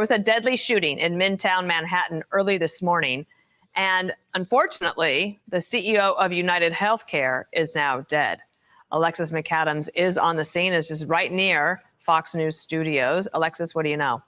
was a deadly shooting in Midtown Manhattan early this morning. And unfortunately, the CEO of UNITEDHEALTHCARE is now dead. Alexis McAdams is on the scene, is just right near Fox News studios. Alexis, what do you know?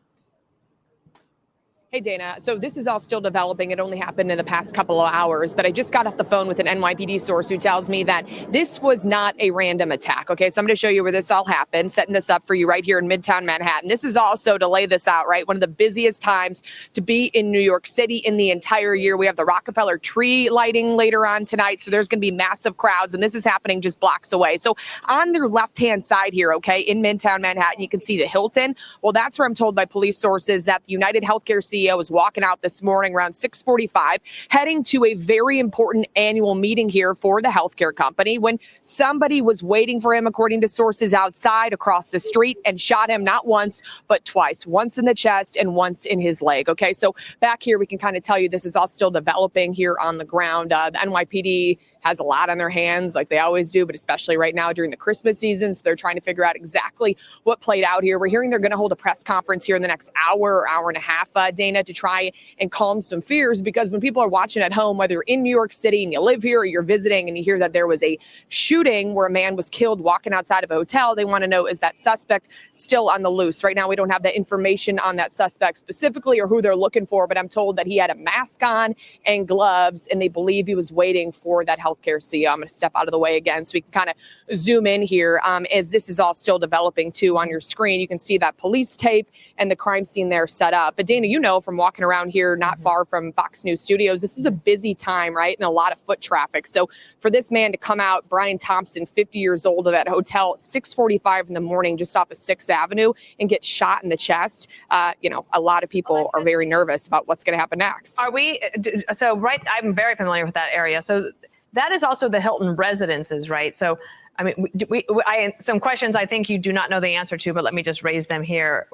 Hey, Dana. So this is all still developing. It only happened in the past couple of hours, but I just got off the phone with an NYPD source who tells me that this was not a random attack. Okay, so I'm going to show you where this all happened, setting this up for you right here in Midtown Manhattan. This is also, to lay this out, right, one of the busiest times to be in New York City in the entire year. We have the Rockefeller tree lighting later on tonight, so there's going to be massive crowds, and this is happening just blocks away. So on their left-hand side here, okay, in Midtown Manhattan, you can see the Hilton. Well, that's where I'm told by police sources that the UnitedHealthCare CEO was walking out this morning around 6:45, heading to a very important annual meeting here for the healthcare company, when somebody was waiting for him, according to sources outside across the street, and shot him not once, but twice, once in the chest and once in his leg. Okay, so back here, we can kind of tell you this is all still developing here on the ground. The NYPD has a lot on their hands, like they always do, but especially right now during the Christmas season. So they're trying to figure out exactly what played out here. We're hearing they're going to hold a press conference here in the next hour or hour and a half, Dana, to try and calm some fears, because when people are watching at home, whether you're in New York City and you live here or you're visiting and you hear that there was a shooting where a man was killed walking outside of a hotel, they want to know, is that suspect still on the loose? Right now, we don't have that information on that suspect specifically or who they're looking for, but I'm told that he had a mask on and gloves, and they believe he was waiting for that healthcare CEO. I'm going to step out of the way again so we can kind of zoom in here as this is all still developing too. On your screen, you can see that police tape and the crime scene there set up. But Dana, you know from walking around here not far from Fox News studios, this is a busy time, right? And a lot of foot traffic. So for this man to come out, Brian Thompson, 50 years old, of that hotel at 6:45 in the morning just off of 6th Avenue, and get shot in the chest, a lot of people are very nervous about what's going to happen next. I'm very familiar with that area. So that is also the Hilton residences, right? So, I mean, some questions I think you do not know the answer to, but let me just raise them here.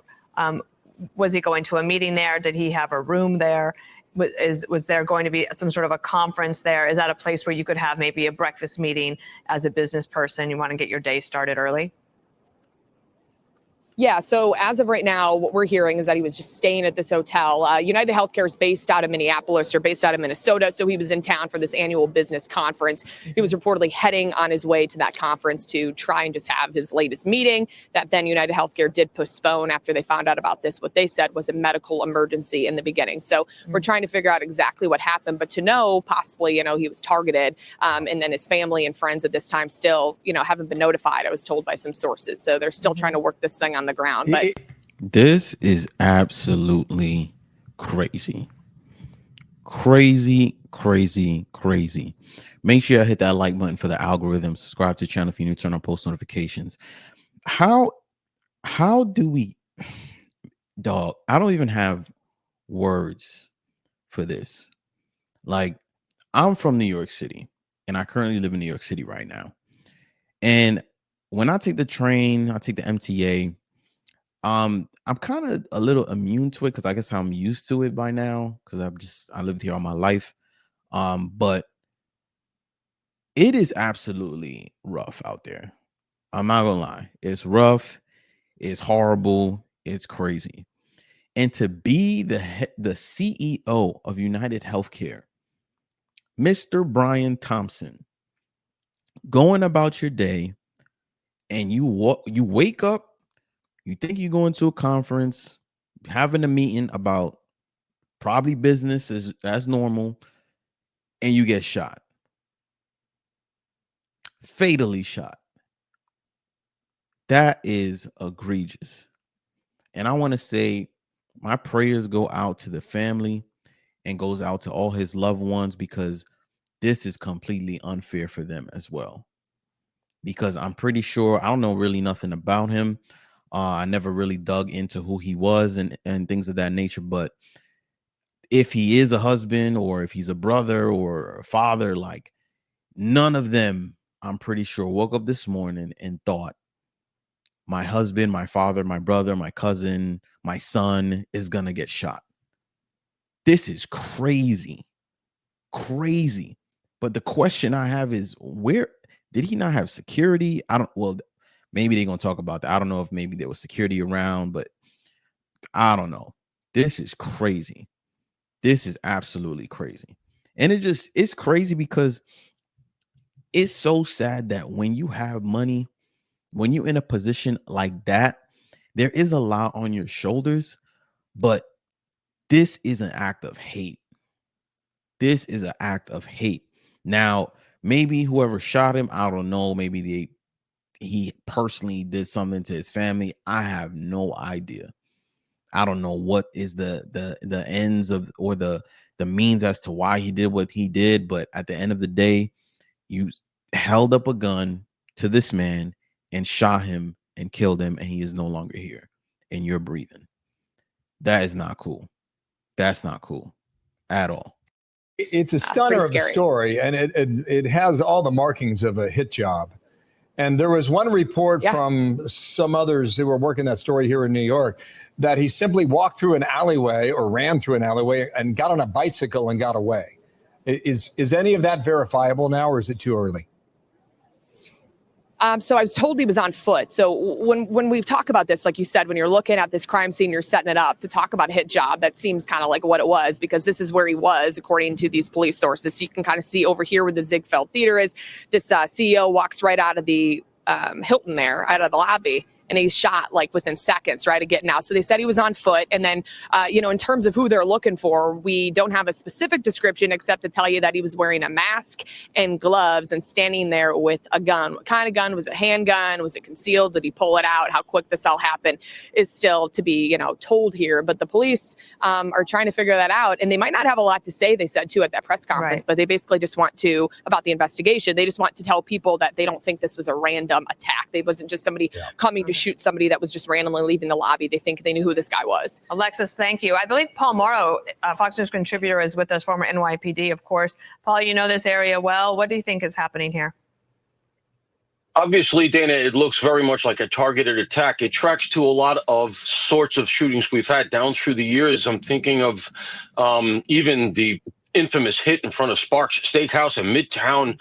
Was he going to a meeting there? Did he have a room there? Was there going to be some sort of a conference there? Is that a place where you could have maybe a breakfast meeting as a business person? You want to get your day started early? Yeah, so as of right now, what we're hearing is that he was just staying at this hotel. UnitedHealthCare is based out of Minneapolis, or based out of Minnesota, so he was in town for this annual business conference. He was reportedly heading on his way to that conference to try and just have his latest meeting that then UnitedHealthCare did postpone after they found out about this. What they said was a medical emergency in the beginning. So we're trying to figure out exactly what happened, but to know possibly, he was targeted, and then his family and friends at this time still, haven't been notified, I was told by some sources. So they're still trying to work this thing on the ground. But this is absolutely crazy. Crazy. Make sure you hit that like button for the algorithm. Subscribe to the channel if you're new, turn on post notifications. How do we, dog, I don't even have words for this. Like, I'm from New York City, and I currently live in New York City right now. And when I take the train, I take the MTA, I'm kind of a little immune to it because I guess I'm used to it by now because I lived here all my life. But it is absolutely rough out there. I'm not gonna lie. It's rough, it's horrible, it's crazy. And to be the CEO of UnitedHealthCare, Mr. Brian Thompson, going about your day, and you wake up, you think you're going to a conference, having a meeting about probably business as normal, and you get shot. Fatally shot. That is egregious. And I want to say my prayers go out to the family and goes out to all his loved ones, because this is completely unfair for them as well. Because I'm pretty sure, I don't know really nothing about him. I never really dug into who he was and things of that nature. But if he is a husband, or if he's a brother or a father, like, none of them, I'm pretty sure, woke up this morning and thought, my husband, my father, my brother, my cousin, my son is going to get shot. This is crazy. But the question I have is, where did he not have security? Maybe they're going to talk about that. I don't know if maybe there was security around, but I don't know. This is crazy. This is absolutely crazy. And it's crazy because it's so sad that when you have money, when you're in a position like that, there is a lot on your shoulders, but this is an act of hate. This is an act of hate. Now, maybe whoever shot him, I don't know, maybe he personally did something to his family. I have no idea. I don't know what is the ends of or the means as to why he did what he did, but at the end of the day, you held up a gun to this man and shot him and killed him, and he is no longer here, and you're breathing. That is not cool. That's not cool at all. It's a stunner of a scary. story, and it has all the markings of a hit job. And there was one report from some others who were working that story here in New York that he simply walked through an alleyway or ran through an alleyway and got on a bicycle and got away. Is any of that verifiable now, or is it too early? So I was told he was on foot. So when we talk about this, like you said, when you're looking at this crime scene, you're setting it up to talk about a hit job. That seems kind of like what it was, because this is where he was, according to these police sources. So you can kind of see over here where the Ziegfeld Theater is. This CEO walks right out of the Hilton there, out of the lobby, and he's shot like within seconds, right, of getting out. So they said he was on foot. And then, in terms of who they're looking for, we don't have a specific description except to tell you that he was wearing a mask and gloves and standing there with a gun. What kind of gun? Was it a handgun? Was it concealed? Did he pull it out? How quick this all happened is still to be, told here. But the police are trying to figure that out. And they might not have a lot to say, they said, too, at that press conference, but they basically just want to, about the investigation, they just want to tell people that they don't think this was a random attack. They wasn't just somebody coming to shoot somebody that was just randomly leaving the lobby. They think they knew who this guy was. Alexis, thank you. I believe Paul Morrow, Fox News contributor, is with us, former NYPD, of course. Paul, you know this area well. What do you think is happening here? Obviously, Dana, it looks very much like a targeted attack. It tracks to a lot of sorts of shootings we've had down through the years. I'm thinking of even the infamous hit in front of Sparks Steakhouse and Midtown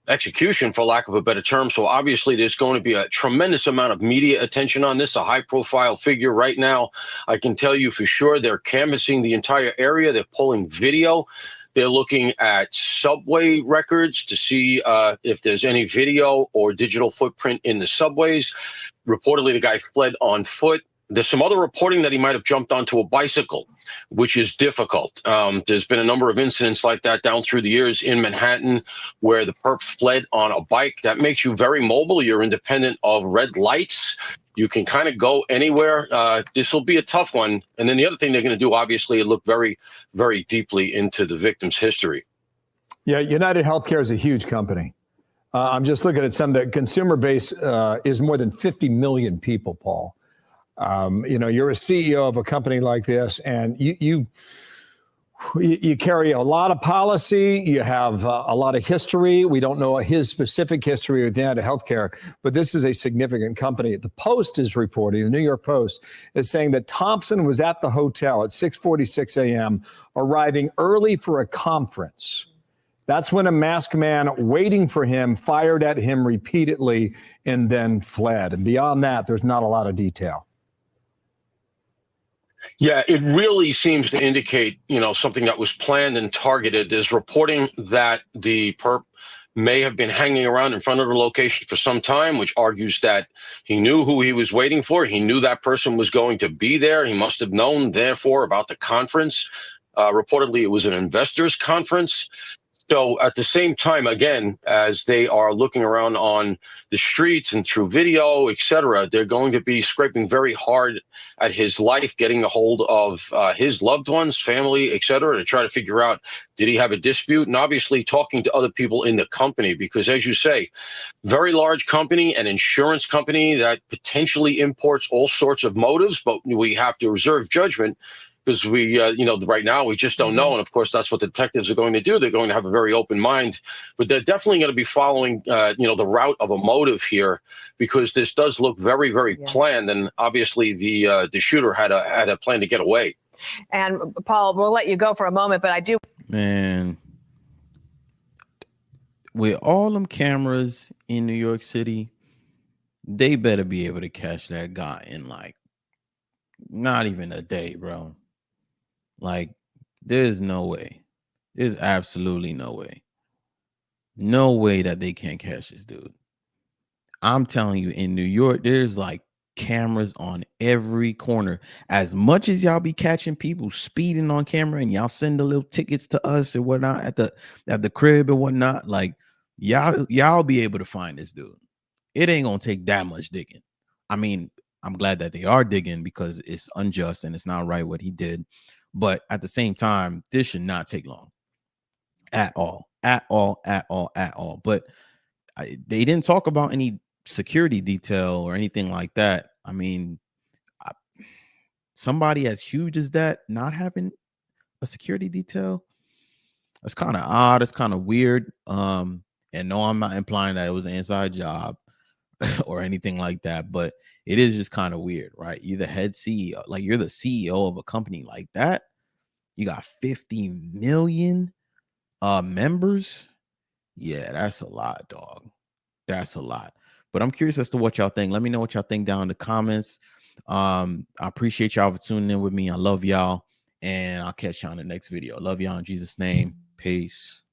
execution, for lack of a better term. So obviously there's going to be a tremendous amount of media attention on this, a high-profile figure right now. I can tell you for sure they're canvassing the entire area. They're pulling video. They're looking at subway records to see if there's any video or digital footprint in the subways. Reportedly, the guy fled on foot. There's some other reporting that he might have jumped onto a bicycle, which is difficult. There's been a number of incidents like that down through the years in Manhattan where the perp fled on a bike. That makes you very mobile. You're independent of red lights. You can kind of go anywhere. This will be a tough one. And then the other thing they're going to do, obviously, is look very, very deeply into the victim's history. Yeah, UnitedHealthCare is a huge company. I'm just looking at some of the consumer base is more than 50 million people, Paul. You're a CEO of a company like this, and you carry a lot of policy. You have a lot of history. We don't know his specific history with UnitedHealthCare, but this is a significant company. The Post is reporting, the New York Post is saying that Thompson was at the hotel at 6:46 a.m., arriving early for a conference. That's when a masked man waiting for him fired at him repeatedly and then fled. And beyond that, there's not a lot of detail. Yeah, it really seems to indicate, something that was planned and targeted. There's reporting that the perp may have been hanging around in front of the location for some time, which argues that he knew who he was waiting for. He knew that person was going to be there. He must have known, therefore, about the conference. Reportedly, it was an investors conference. So at the same time, again, as they are looking around on the streets and through video, et cetera, they're going to be scraping very hard at his life, getting a hold of his loved ones, family, et cetera, to try to figure out, did he have a dispute? And obviously talking to other people in the company, because as you say, very large company, an insurance company that potentially imports all sorts of motives, but we have to reserve judgment. Because we, right now we just don't know. And of course, that's what detectives are going to do. They're going to have a very open mind, but they're definitely going to be following, the route of a motive here, because this does look very, very planned. And obviously the shooter had a plan to get away. And Paul, we'll let you go for a moment, but I do. Man, with all them cameras in New York City, they better be able to catch that guy in Not even a day, bro. Like, there's no way. There's absolutely no way. No way that they can't catch this dude. I'm telling you, in New York, there's like cameras on every corner. As much as y'all be catching people speeding on camera and y'all send the little tickets to us and whatnot at the crib and whatnot, like y'all be able to find this dude. It ain't gonna take that much digging. I mean, I'm glad that they are digging because it's unjust and it's not right what he did. But at the same time, this should not take long at all, at all, at all, at all. But they didn't talk about any security detail or anything like that. I mean, I, somebody as huge as that not having a security detail, that's kind of odd. It's kind of weird. And no, I'm not implying that it was an inside job or anything like that, but it is just kind of weird, right? You're the head CEO, like you're the CEO of a company like that. You got 50 million members. Yeah, that's a lot, dog. That's a lot. But I'm curious as to what y'all think. Let me know what y'all think down in the comments. I appreciate y'all for tuning in with me. I love y'all, and I'll catch y'all in the next video. Love y'all in Jesus' name. Peace.